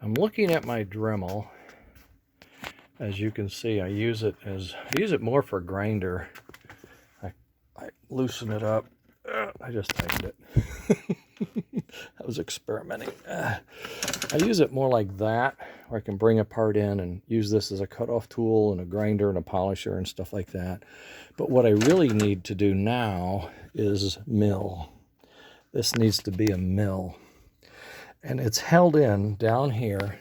I'm looking at my Dremel. As you can see, I use it more for grinder. I loosen it up. I just tightened it. I was experimenting. I use it more like that, where I can bring a part in and use this as a cutoff tool and a grinder and a polisher and stuff like that. But what I really need to do now is mill. This needs to be a mill. And it's held in down here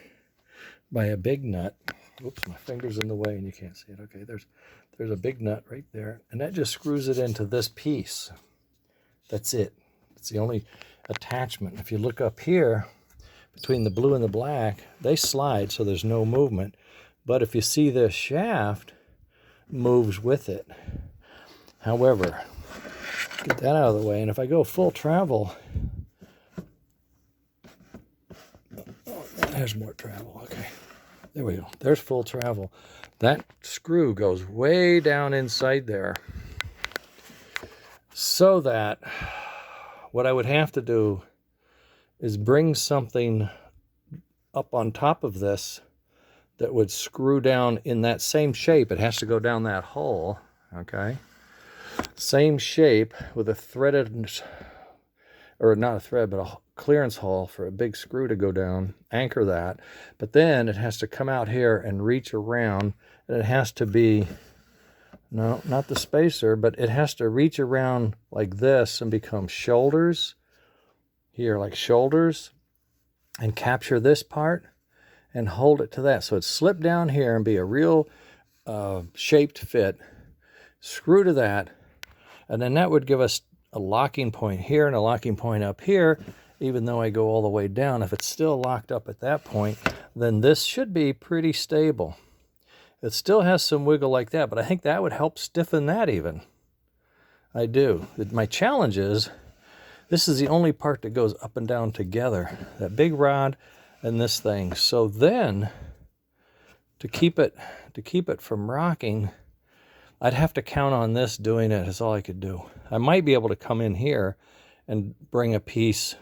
by a big nut. Oops, my finger's in the way and you can't see it. Okay, there's a big nut right there, and that just screws it into this piece. That's it. It's the only attachment. If you look up here, between the blue and the black, they slide so there's no movement. But if you see this shaft moves with it. However, get that out of the way, and if I go full travel, there's more travel. Okay. There we go. There's full travel. That screw goes way down inside there. So that what I would have to do is bring something up on top of this that would screw down in that same shape. It has to go down that hole, okay? Same shape with a threaded, or not a thread, but a clearance hole for a big screw to go down, anchor that, but then it has to come out here and reach around, and it has to be, no, not the spacer, but it has to reach around like this and become shoulders, here like shoulders, and capture this part and hold it to that. So it's slip down here and be a real shaped fit, screw to that, and then that would give us a locking point here and a locking point up here. Even though I go all the way down, if it's still locked up at that point, then this should be pretty stable. It still has some wiggle like that, but I think that would help stiffen that even. I do. My challenge is, this is the only part that goes up and down together, that big rod and this thing. So then, to keep it from rocking, I'd have to count on this doing it. Is all I could do. I might be able to come in here and bring a piece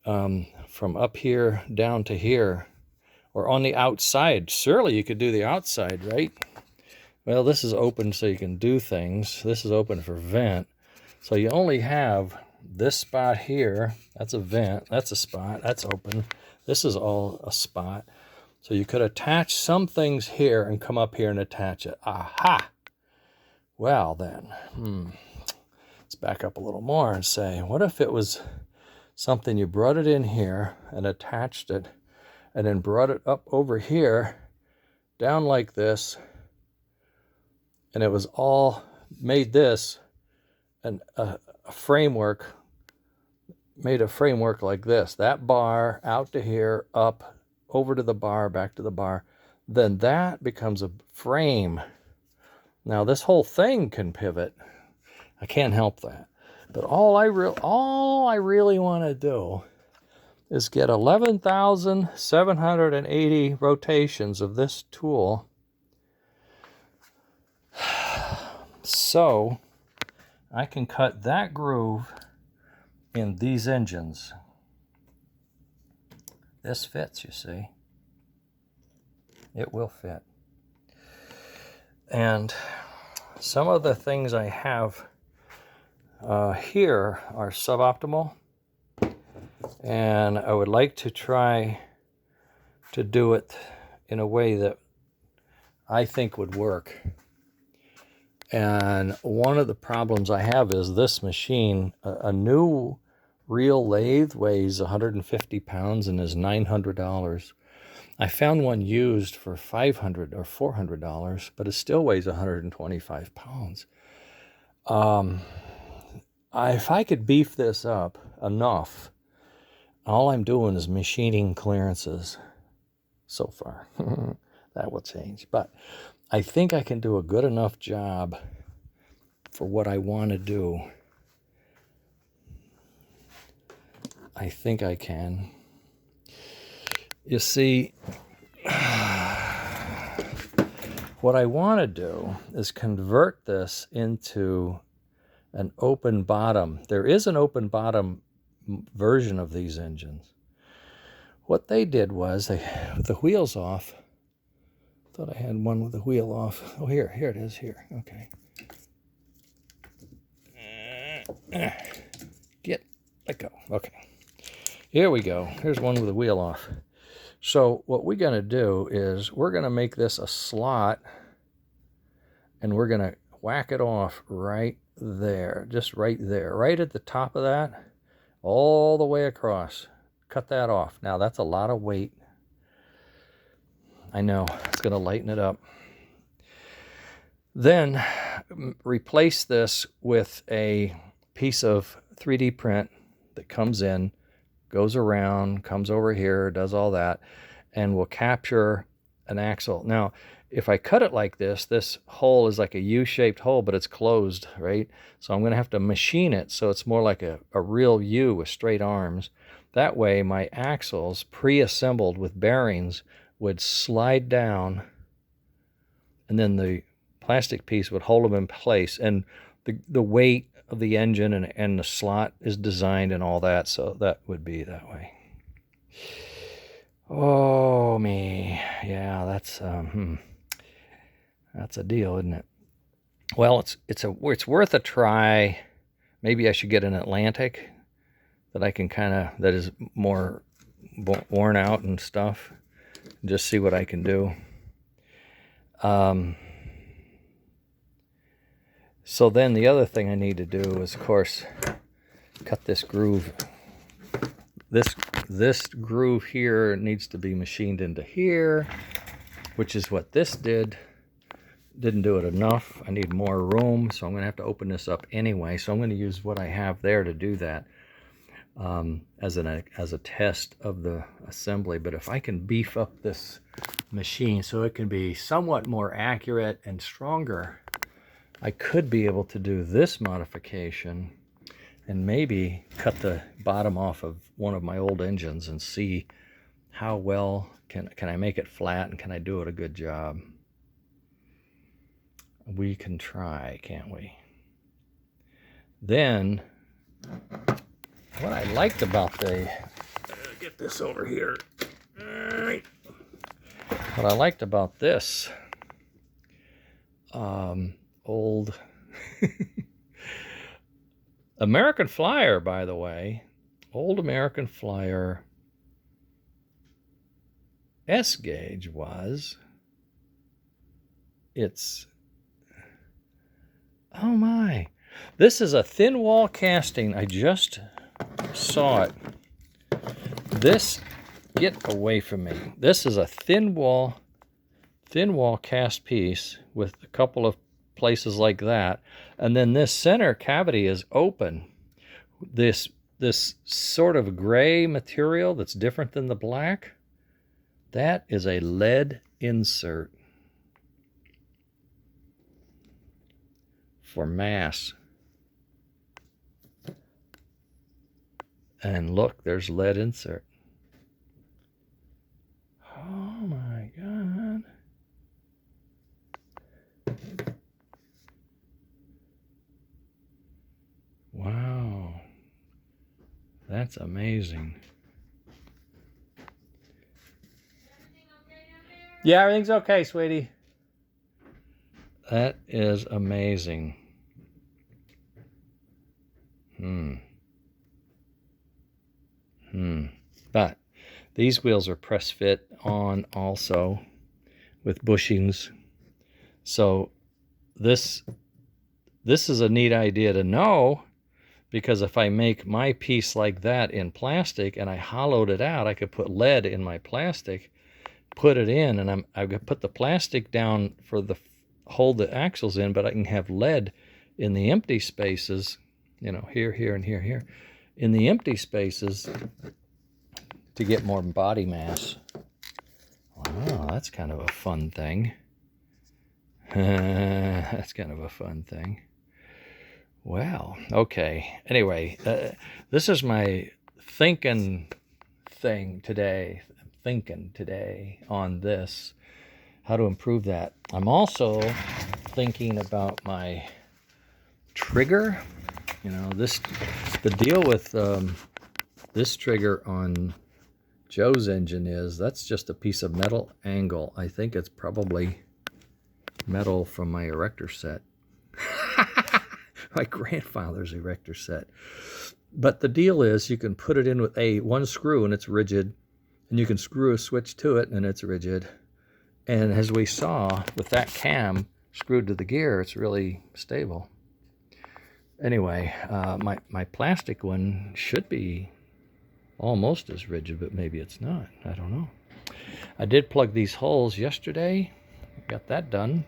from up here down to here, or on the outside. Surely you could do the outside, right? Well, this is open so you can do things. This is open for vent. So you only have this spot here. That's a vent. That's a spot. That's open. This is all a spot. So you could attach some things here and come up here and attach it. Aha! Well then, let's back up a little more and say, what if it was something you brought it in here and attached it, and then brought it up over here, down like this, and it was all made this, and a framework, made a framework like this, that bar out to here, up, over to the bar, back to the bar, then that becomes a frame. Now this whole thing can pivot. I can't help that. But all I really want to do is get 11,780 rotations of this tool, so I can cut that groove in these engines. This fits, you see. It will fit. And some of the things I have here are suboptimal, and I would like to try to do it in a way that I think would work. And one of the problems I have is this machine, a new real lathe weighs 150 pounds and is $900. I found one used for $500 or $400, but it still weighs 125 pounds. If I could beef this up enough, all I'm doing is machining clearances so far. That will change. But I think I can do a good enough job for what I want to do. I think I can. You see, what I want to do is convert this into an open bottom. There is an open bottom version of these engines. what they did was, they, with the wheels off, thought I had one with the wheel off. Oh, here it is, here, okay. Let go, okay. Here we go, here's one with the wheel off. So what we're gonna do is, we're gonna make this a slot, and we're gonna whack it off right there, just right there, right at the top of that, all the way across. Cut that off. Now that's a lot of weight. I know, it's gonna lighten it up. Then replace this with a piece of 3D print that comes in, goes around, comes over here, does all that, and will capture an axle. Now, if I cut it like this, this hole is like a U-shaped hole, but it's closed, right? So I'm going to have to machine it so it's more like a real U with straight arms. That way, my axles, pre-assembled with bearings, would slide down, and then the plastic piece would hold them in place. And the weight of the engine and the slot is designed and all that, so that would be that way. Oh, me. Yeah, that's a deal, isn't it? Well, it's worth a try. Maybe I should get an Atlantic that I can that is more worn out and stuff. Just see what I can do. So then the other thing I need to do is, of course, cut this groove. This groove here needs to be machined into here, which is what this did. Didn't do it enough. I need more room, so I'm going to have to open this up anyway. So I'm going to use what I have there to do that as a test of the assembly. But if I can beef up this machine so it can be somewhat more accurate and stronger, I could be able to do this modification and maybe cut the bottom off of one of my old engines and see how well can I make it flat, and can I do it a good job. We can try, can't we? Then, what I liked about get this over here. All right. What I liked about this old American Flyer, by the way, old American Flyer S gauge was, oh my, this is a thin wall casting. I just saw it. This, get away from me. This is a thin wall cast piece with a couple of places like that, and then this center cavity is open. This sort of gray material that's different than the black, that is a lead insert for mass. And look, there's lead insert. Oh my God. Wow. That's amazing. Yeah, everything's okay, sweetie. That is amazing. But these wheels are press fit on also with bushings. So this is a neat idea to know, because if I make my piece like that in plastic and I hollowed it out, I could put lead in my plastic, put it in, and I've got to put the plastic down for the hold the axles in, but I can have lead in the empty spaces, you know, here, here, and here, here, in the empty spaces to get more body mass. Wow, that's kind of a fun thing. That's kind of a fun thing. Well, okay. Anyway, this is my thinking thing today. I'm thinking today on this, how to improve that. I'm also thinking about my trigger. You know, the deal with this trigger on Joe's engine is. That's just a piece of metal angle. I think it's probably metal from my erector set. My grandfather's erector set. But the deal is you can put it in with one screw and it's rigid, and you can screw a switch to it and it's rigid. And as we saw with that cam screwed to the gear, it's really stable. Anyway, my plastic one should be almost as rigid, but maybe it's not. I don't know. I did plug these holes yesterday. Got that done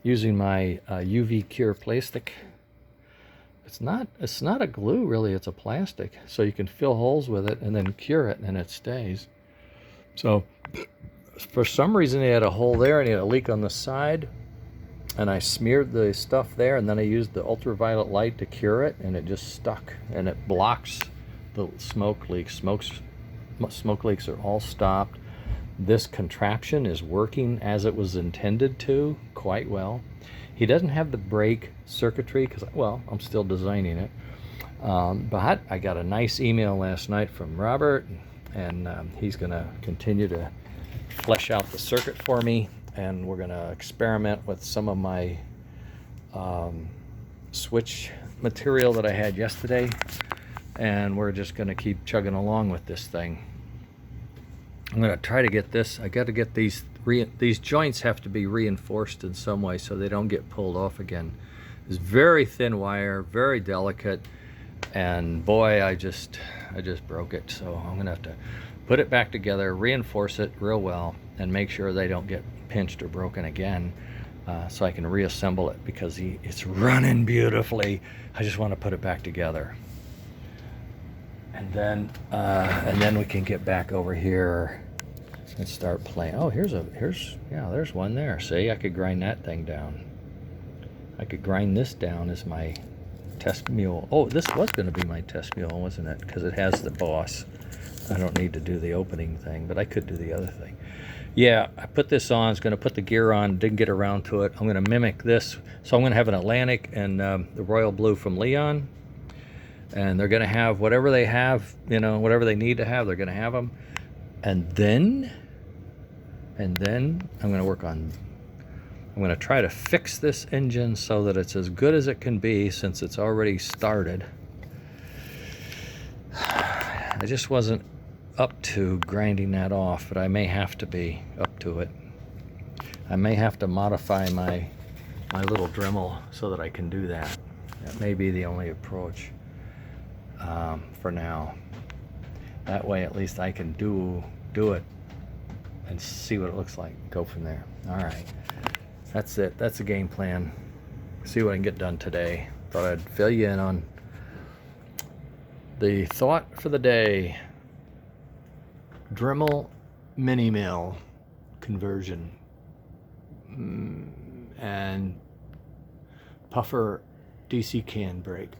using my UV cure plastic. It's not a glue really, it's a plastic. So you can fill holes with it and then cure it and it stays. So for some reason they had a hole there and he had a leak on the side. And I smeared the stuff there, and then I used the ultraviolet light to cure it, and it just stuck. And it blocks the smoke leaks. Smoke leaks are all stopped. This contraption is working as it was intended to quite well. He doesn't have the brake circuitry because, well, I'm still designing it. But I got a nice email last night from Robert, and he's going to continue to flesh out the circuit for me. And we're going to experiment with some of my switch material that I had yesterday. And we're just going to keep chugging along with this thing. I'm going to try to get this. I got to get these joints have to be reinforced in some way so they don't get pulled off again. It's very thin wire, very delicate. And boy, I just broke it. So I'm going to have to put it back together, reinforce it real well, and make sure they don't get pinched or broken again, so I can reassemble it because it's running beautifully. I just want to put it back together, and then we can get back over here and start playing. Oh, there's one there. See, I could grind that thing down. I could grind this down as my test mule. Oh, this was going to be my test mule, wasn't it? Because it has the boss. I don't need to do the opening thing, but I could do the other thing. Yeah, I put this on. I was going to put the gear on. Didn't get around to it. I'm going to mimic this. So I'm going to have an Atlantic and the Royal Blue from Leon. And they're going to have whatever they have, whatever they need to have, they're going to have them. And then I'm going to work on, I'm going to try to fix this engine so that it's as good as it can be since it's already started. I just wasn't up to grinding that off, but I may have to be up to it. I may have to modify my little Dremel so that I can do that. That may be the only approach for now. That way at least I can do it and see what it looks like. Go from there. All right. That's it. That's the game plan. See what I can get done today. Thought I'd fill you in on the thought for the day. Dremel mini mill conversion and puffer DC can brake.